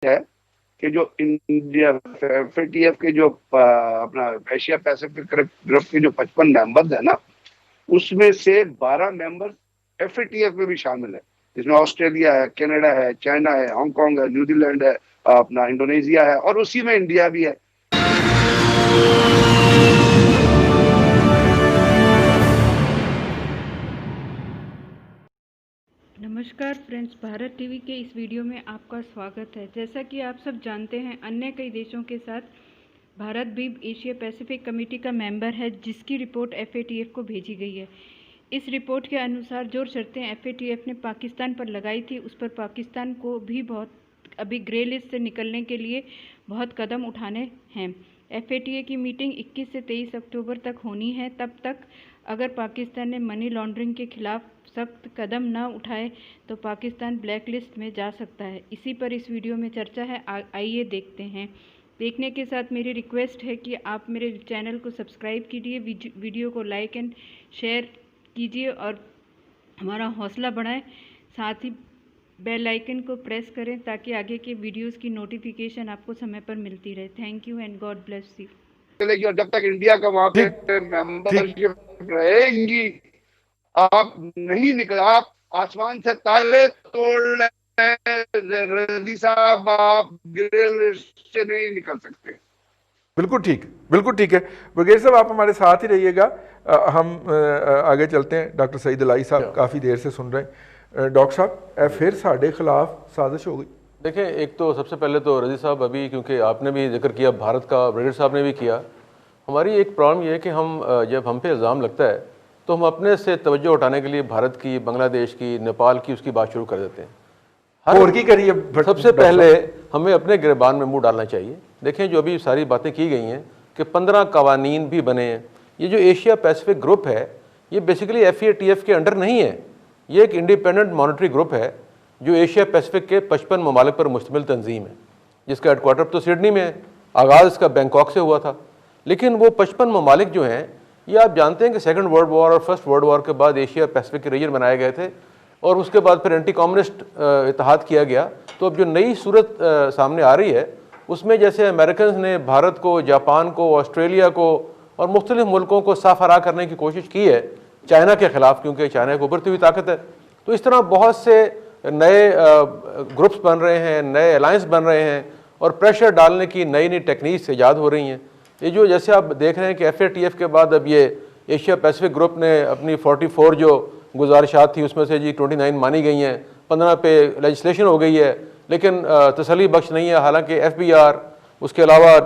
है कि जो इंडिया FATF के जो अपना एशिया पैसिफिक ग्रुप के जो 55 मेंबर्स है ना, उसमें से 12 मेंबर FATF में भी शामिल है, जिसमें ऑस्ट्रेलिया है, कनाडा है, चाइना है, हांगकांग है, न्यूजीलैंड है, अपना इंडोनेशिया है, और उसी में इंडिया भी है। नमस्कार फ्रेंड्स, भारत टीवी के इस वीडियो में आपका स्वागत है। जैसा कि आप सब जानते हैं, अन्य कई देशों के साथ भारत भी एशिया पैसिफिक कमेटी का मेंबर है, जिसकी रिपोर्ट FATF को भेजी गई है। इस रिपोर्ट के अनुसार जो शर्तें FATF ने पाकिस्तान पर लगाई थी, उस पर पाकिस्तान को भी अभी ग्रे लिस्ट से निकलने के लिए बहुत कदम उठाने हैं। FATF की मीटिंग 21 से 23 अक्टूबर तक होनी है। तब तक अगर पाकिस्तान ने मनी लॉन्ड्रिंग के खिलाफ सख्त कदम न उठाए तो पाकिस्तान ब्लैक लिस्ट में जा सकता है। इसी पर इस वीडियो में चर्चा है, आइए देखते हैं। देखने के साथ मेरी रिक्वेस्ट है कि आप मेरे चैनल को सब्सक्राइब कीजिए, वीडियो को लाइक एंड शेयर कीजिए और हमारा हौसला बढ़ाएं। साथ ही बेल आइकन को प्रेस करें ताकि आगे के वीडियोस की नोटिफिकेशन आपको समय पर मिलती रहे। Thank you and God bless you. चलेगी, और जब तक इंडिया का वहां पे मेंबरशिप रहेगी, आप नहीं निकल, आप आसमान से ताले तोड़ ले रजी साहब, आप ग्रिल से नहीं निकल सकते। बिल्कुल ठीक, बिल्कुल ठीक है। ब्रिगेड साहब आप हमारे साथ ही रहिएगा, हम आगे चलते हैं। डॉक्टर सईद अलाई साहब काफ़ी देर से सुन रहे हैं। डॉक्टर साहब फिर साढ़े खिलाफ साजिश हो गई। देखें, एक तो सबसे पहले तो रजी साहब, अभी क्योंकि आपने भी जिक्र किया भारत का, ब्रिगेड साहब ने भी किया, हमारी एक प्रॉब्लम यह है कि हम जब हम पे इल्ज़ाम लगता है तो हम अपने से तवज्जो उठाने के लिए भारत की, बांग्लादेश की, नेपाल की, उसकी बात शुरू कर देते हैं। और की करिए, सबसे पहले हमें अपने गिरबान में मुंह डालना चाहिए। देखें, जो अभी सारी बातें की गई हैं कि 15 कवानीन भी बने हैं। ये जो एशिया पैसिफिक ग्रुप है, ये बेसिकली FATF के अंडर नहीं है। ये एक इंडिपेंडेंट मॉनिटरी ग्रुप है जो एशिया पैसिफिक के 55 ममालिक पर मुश्तमिल तंजीम है, जिसका हेडक्वार्टर तो सिडनी में है। आगाज़ इसका बैंकॉक से हुआ था, लेकिन वो 55 ममालिक जो हैं, ये आप जानते हैं कि सेकंड वर्ल्ड वॉर और फर्स्ट वर्ल्ड वॉर के बाद एशिया पैसिफिक के रीजन बनाए गए थे और उसके बाद फिर एंटी कम्युनिस्ट इत्तेहाद किया गया। तो अब जो नई सूरत सामने आ रही है, उसमें जैसे अमेरिकन ने भारत को, जापान को, ऑस्ट्रेलिया को और मुख्तलिफ मुल्कों को साफराह करने की कोशिश की है चाइना के ख़िलाफ़, क्योंकि चाइना एक उभरती हुई ताकत है। तो इस तरह बहुत से नए ग्रुप्स बन रहे हैं, नए अलायंस बन रहे हैं और प्रेशर डालने की नई नई टेक्निक्स ईजाद हो रही हैं। ये जो जैसे आप देख रहे हैं कि FATF के बाद अब ये एशिया पैसिफिक ग्रुप ने अपनी 44 जो गुजारिशात थी उसमें से जी 29 मानी गई हैं, 15 पे लेजिस्लेशन हो गई है, लेकिन तसल्ली बख्श नहीं है। हालांकि FBR, उसके अलावा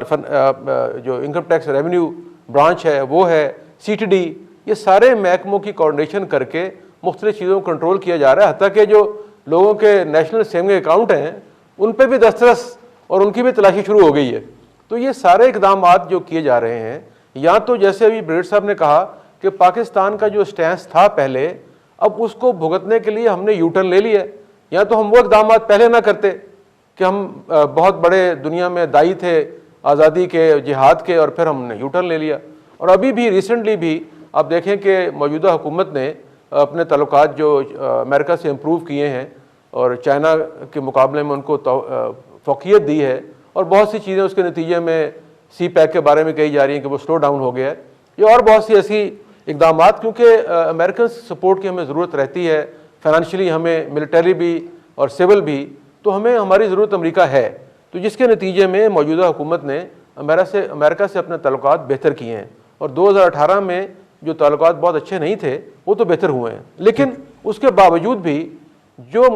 जो इनकम टैक्स रेवेन्यू ब्रांच है वो है, CTD, ये सारे महकमों की कोऑर्डिनेशन करके मुख्तलिफ चीज़ों को कंट्रोल किया जा रहा है। हत्ता कि जो लोगों के नेशनल सेविंग अकाउंट हैं उन पर भी दस्तरस और उनकी भी तलाशी शुरू हो गई है। तो ये सारे इकदाम जो किए जा रहे हैं, या तो जैसे अभी ब्रिगेड साहब ने कहा कि पाकिस्तान का जो स्टैंस था पहले, अब उसको भुगतने के लिए हमने यूटर्न ले लिया, या तो हम वो इकदाम पहले ना करते कि हम बहुत बड़े दुनिया में दाई थे आज़ादी के, जिहाद के, और फिर हमने यूटर्न ले लिया। और अभी भी रिसेंटली भी आप देखें कि मौजूदा हुकूमत ने अपने ताल्लुकात जो अमेरिका से इम्प्रूव किए हैं और चाइना के मुकाबले में उनको फ़ौक़ियत दी है, और बहुत सी चीज़ें उसके नतीजे में CPEC के बारे में कही जा रही हैं कि वो स्लो डाउन हो गया है। ये और बहुत सी ऐसी इकदाम, क्योंकि अमेरिकन सपोर्ट की हमें ज़रूरत रहती है, फाइनेंशियली हमें, मिलिटरी भी और सिविल भी, तो हमें हमारी ज़रूरत अमेरिका है। तो जिसके नतीजे में मौजूदा हुकूमत ने अमेरिका से अपने ताल्लुकात बेहतर किए हैं, और 2018 में जो ताल्लुकात बहुत अच्छे नहीं थे वो तो बेहतर हुए हैं। लेकिन उसके बावजूद भी जो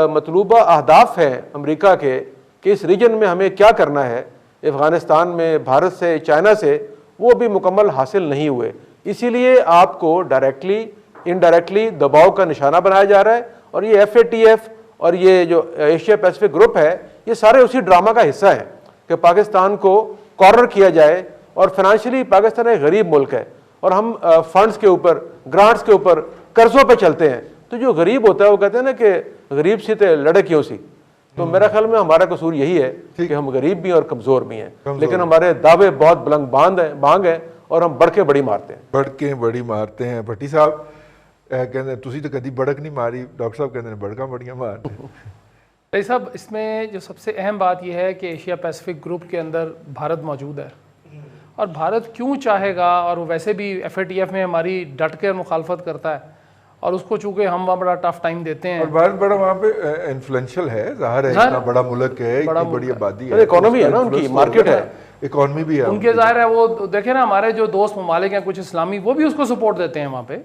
मतलूबा अहदाफ हैं अमेरिका के कि इस रीजन में हमें क्या करना है, अफ़गानिस्तान में, भारत से, चाइना से, वो भी मुकम्मल हासिल नहीं हुए। इसीलिए आपको डायरेक्टली, इनडायरेक्टली दबाव का निशाना बनाया जा रहा है। और ये FATF और ये जो एशिया पैसिफिक ग्रुप है, ये सारे उसी ड्रामा का हिस्सा है कि पाकिस्तान को कॉर्नर किया जाए। और फाइनेंशियली पाकिस्तान एक गरीब मुल्क है और हम फंड्स के ऊपर, ग्रांट्स के ऊपर, कर्ज़ों पे चलते हैं। तो जो गरीब होता है वो कहते हैं ना कि गरीब सी ते लड़े क्यों सी। तो मेरा ख्याल में हमारा कसूर यही है कि हम गरीब भी और कमज़ोर भी हैं, लेकिन हमारे दावे बहुत बुलंद बांग हैं और हम बढ़ के बड़ी मारते हैं। बढ़ के बड़ी मारते हैं। भट्टी साहब कहते तुसी तो कभी बड़क नहीं मारी, डॉक्टर साहब कहते हैं बड़का बड़ियां मार। भाई साहब, इसमें जो सबसे अहम बात यह है कि एशिया पैसिफिक ग्रुप के अंदर भारत मौजूद है, और भारत क्यों चाहेगा, और वो वैसे भी FATF में हमारी डट कर मुखालफत करता है, और उसको चूँकि हम वहाँ बड़ा टफ टाइम देते हैं। और भारत बड़ा वहाँ पे इन्फ्लुएंशियल है, जाहिर है, इतना बड़ा मुल्क है, इतनी बड़ी आबादी है, इकोनॉमी है ना, उनकी मार्केट है, इकोनॉमी भी है उनके, जाहिर है। वो देखे ना, हमारे जो दोस्त ममालिक हैं कुछ इस्लामी, वो भी उसको सपोर्ट देते हैं वहाँ पे,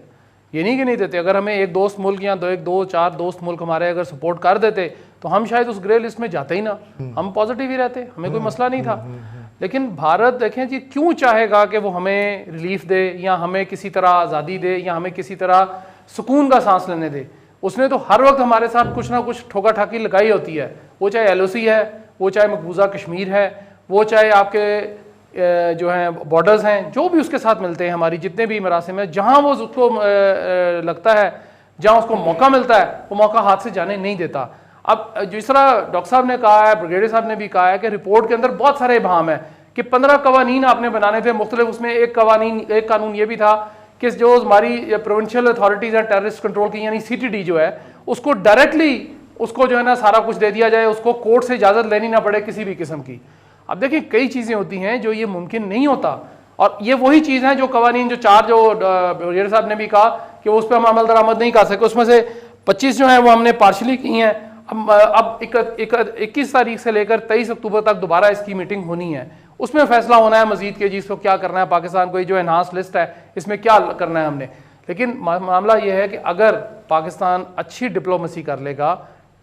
ये नहीं कि नहीं देते। अगर हमें एक दोस्त मुल्क या दो चार दोस्त मुल्क हमारे अगर सपोर्ट कर देते तो हम शायद उस ग्रे लिस्ट में जाते ही ना, हम पॉजिटिव ही रहते, हमें कोई मसला नहीं था। लेकिन भारत देखें जी, क्यों चाहेगा कि वो हमें रिलीफ दे, या हमें किसी तरह आज़ादी दे, या हमें किसी तरह सुकून का सांस लेने दे। उसने तो हर वक्त हमारे साथ कुछ ना कुछ ठोका ठाकी लगाई होती है, वो चाहे LOC है, वो चाहे मकबूजा कश्मीर है, वो चाहे आपके जो हैं बॉर्डर्स हैं, जो भी उसके साथ मिलते हैं, हमारी जितने भी मरासिम हैं, जहाँ वो उसको लगता है, जहाँ उसको मौका मिलता है, वो मौका हाथ से जाने नहीं देता। अब जिस तरह डॉक्टर साहब ने कहा है, ब्रिगेडियर साहब ने भी कहा है कि रिपोर्ट के अंदर बहुत सारे इबाम है कि 15 कवानीन आपने बनाने थे मुख्तलिफ। उसमें एक कानून ये भी था कि जो हमारी प्रोविंशियल अथॉरिटीज़ हैं टेररिस्ट कंट्रोल की, यानी CTD जो है, उसको डायरेक्टली उसको जो है ना सारा कुछ दे दिया जाए, उसको कोर्ट से इजाज़त लेनी ना पड़े किसी भी किस्म की। अब देखिए, कई चीज़ें होती हैं जो ये मुमकिन नहीं होता, और ये वही चीज़ है जो कवानीन जो चार जो ब्रिगेडियर साहब ने भी कहा कि उस पर हम अमल दरामद नहीं कर सके, उसमें से 25 जो है वो हमने पार्शली की हैं। अब 21 तारीख से लेकर 23 अक्टूबर तक दोबारा इसकी मीटिंग होनी है, उसमें फैसला होना है मजीद के जी इसको क्या करना है, पाकिस्तान को जो एनहांस लिस्ट है इसमें क्या करना है हमने। लेकिन मामला यह है कि अगर पाकिस्तान अच्छी डिप्लोमेसी कर लेगा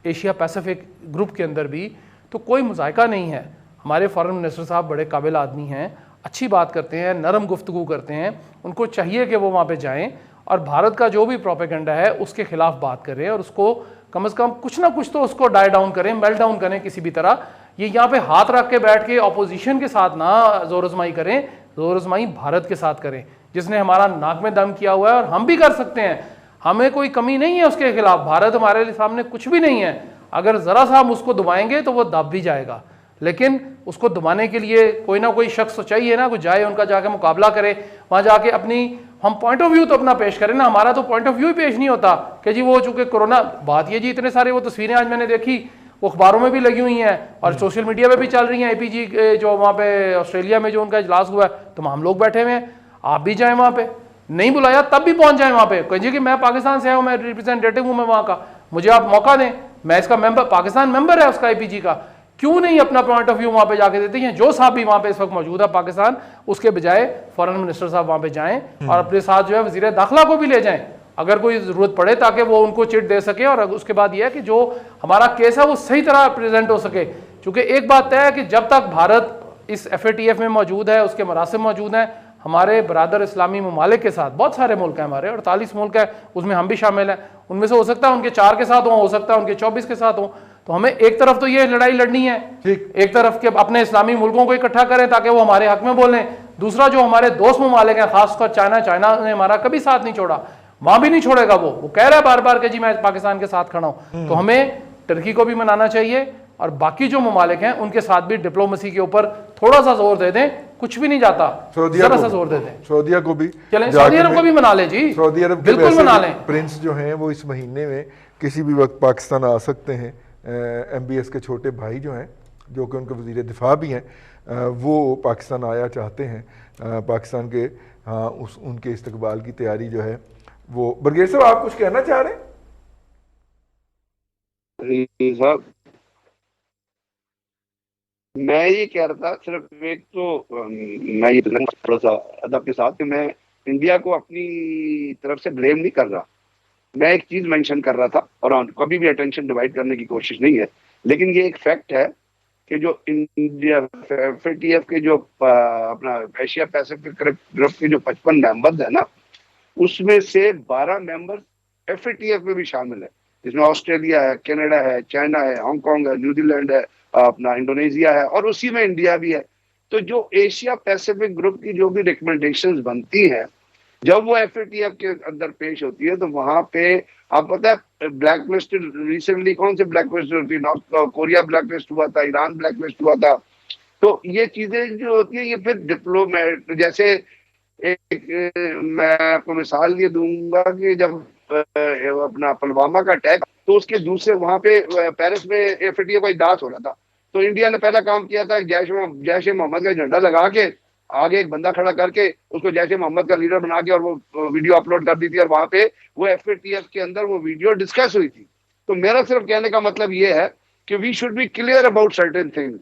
एशिया पैसिफिक ग्रुप के अंदर भी, तो कोई मुज़ायका नहीं है। हमारे फॉरेन मिनिस्टर साहब बड़े काबिल आदमी हैं, अच्छी बात करते हैं, नरम गुफ्तगू करते हैं, उनको चाहिए कि वो वहाँ पे जाएं और भारत का जो भी प्रोपेगेंडा है उसके खिलाफ बात करें, और उसको कम से कम कुछ ना कुछ तो उसको डाई डाउन करें, मेल्ट डाउन करें किसी भी तरह। ये यहाँ पे हाथ रख के बैठ के अपोजिशन के साथ ना जोर आजमाई करें, जोर आजमाई भारत के साथ करें, जिसने हमारा नाक में दम किया हुआ है, और हम भी कर सकते हैं, हमें कोई कमी नहीं है उसके खिलाफ। भारत हमारे सामने कुछ भी नहीं है, अगर ज़रा सा हम उसको दबाएंगे तो वो दब भी जाएगा। लेकिन उसको दबाने के लिए कोई ना कोई शख्स तो चाहिए ना, कोई जाए उनका जाके मुकाबला करे, वहाँ जाके अपनी हम पॉइंट ऑफ व्यू तो अपना पेश करें ना। हमारा तो पॉइंट ऑफ व्यू ही पेश नहीं होता कि जी वो चूंकि कोरोना बात ये जी, इतने सारे वो तस्वीरें आज मैंने देखी, वो अखबारों में भी लगी हुई हैं और सोशल मीडिया पे भी चल रही हैं। APG जो वहाँ पे ऑस्ट्रेलिया में जो उनका इजलास हुआ है, तमाम लोग बैठे हुए हैं, आप भी जाएँ वहाँ पे, नहीं बुलाया तब भी पहुँच जाएँ वहाँ पे, कहिए कि मैं पाकिस्तान से आया हूँ, मैं रिप्रेजेंटेटिव हूँ मैं वहाँ का, मुझे आप मौका दें, मैं इसका मेंबर, पाकिस्तान मेंबर है उसका APG का, क्यों नहीं अपना पॉइंट ऑफ व्यू वहाँ पे जाके देते हैं। जो साहब भी वहाँ पे इस वक्त मौजूद है पाकिस्तान, उसके बजाय फॉरेन मिनिस्टर साहब वहाँ पे जाएं और अपने साथ जो है वजीर दाखिला को भी ले जाएं अगर कोई ज़रूरत पड़े, ताकि वो उनको चिट दे सके। और उसके बाद ये है कि जो हमारा केस है वो सही तरह प्रेजेंट हो सके, क्योंकि एक बात तय है कि जब तक भारत इस FATF में मौजूद है, उसके मरासिम मौजूद हैं, हमारे बरादर इस्लामी ममालिक के साथ बहुत सारे मुल्क हैं, हमारे 48 मुल्क हैं, उसमें हम भी शामिल हैं, उनमें से हो सकता है उनके 4 के साथ हो सकता है उनके 24 के साथ हो। तो हमें एक तरफ तो ये लड़ाई लड़नी है, एक तरफ के अपने इस्लामी मुल्कों को इकट्ठा करें ताकि वो हमारे हक में बोलें, दूसरा जो हमारे दोस्त ममालिक हैं, खासकर चाइना ने हमारा कभी साथ नहीं छोड़ा, वहां भी नहीं छोड़ेगा, वो कह रहा है बार बार कि जी मैं पाकिस्तान के साथ खड़ा हूं। तो हमें टर्की को भी मनाना चाहिए और बाकी जो ममालिक हैं उनके साथ भी डिप्लोमेसी के ऊपर थोड़ा सा जोर दे दें, कुछ भी नहीं जाता, जरा सा जोर दे दें। सऊदीया को भी चलें, सऊदी अरब को भी मना लें जी, सऊदी अरब बिल्कुल मना लें। प्रिंस जो हैं वो इस महीने में किसी भी वक्त पाकिस्तान आ सकते हैं। MBS के छोटे भाई जो हैं, जो कि उनके वज़ीर दिफा भी हैं, वो पाकिस्तान आया चाहते हैं। पाकिस्तान के उनके इस्तकबाल की तैयारी जो है वो। ब्रिगेडियर साहब, आप कुछ कहना चाह रहे हैं? साहब, मैं ये कह रहा था सिर्फ एक तो मैं ये थोड़ा सा अदब के साथ कि मैं इंडिया को अपनी तरफ से ब्लेम नहीं कर रहा, मैं एक चीज मेंशन कर रहा था, और कभी भी अटेंशन डिवाइड करने की कोशिश नहीं है, लेकिन ये एक फैक्ट है कि जो इंडिया FATF के जो अपना एशिया पैसिफिक ग्रुप के जो 55 मेंबर्स है ना, उसमें से 12 मेंबर्स FATF में भी शामिल है, जिसमें ऑस्ट्रेलिया है, कनाडा है, चाइना है, हांगकांग है, न्यूजीलैंड है, अपना इंडोनेशिया है, और उसी में इंडिया भी है। तो जो एशिया पैसिफिक ग्रुप की जो भी रिकमेंडेशंस बनती हैं, जब वो FATF के अंदर पेश होती है, तो वहां पे आप पता है ब्लैक लिस्ट रिसेंटली कौन से ब्लैक लिस्ट होती है, नॉर्थ कोरिया ब्लैक लिस्ट हुआ था, ईरान ब्लैक लिस्ट हुआ था। तो ये चीजें जो होती है, ये फिर डिप्लोमेट, जैसे एक मैं आपको मिसाल ये दूंगा कि जब अपना पुलवामा का अटैक, तो उसके दूसरे वहां पे पेरिस में एफएटीएफ का इजलास हो रहा था, तो इंडिया ने पहला काम किया था, जैश ए मोहम्मद का झंडा लगा के आगे एक बंदा खड़ा करके उसको जैश ए मोहम्मद का लीडर बना के और वो वीडियो अपलोड कर दी थी, और वहां पे वो एफएटीएफ के अंदर वो वीडियो डिस्कस हुई थी। तो मेरा सिर्फ कहने का मतलब ये है कि we should be clear about certain thing.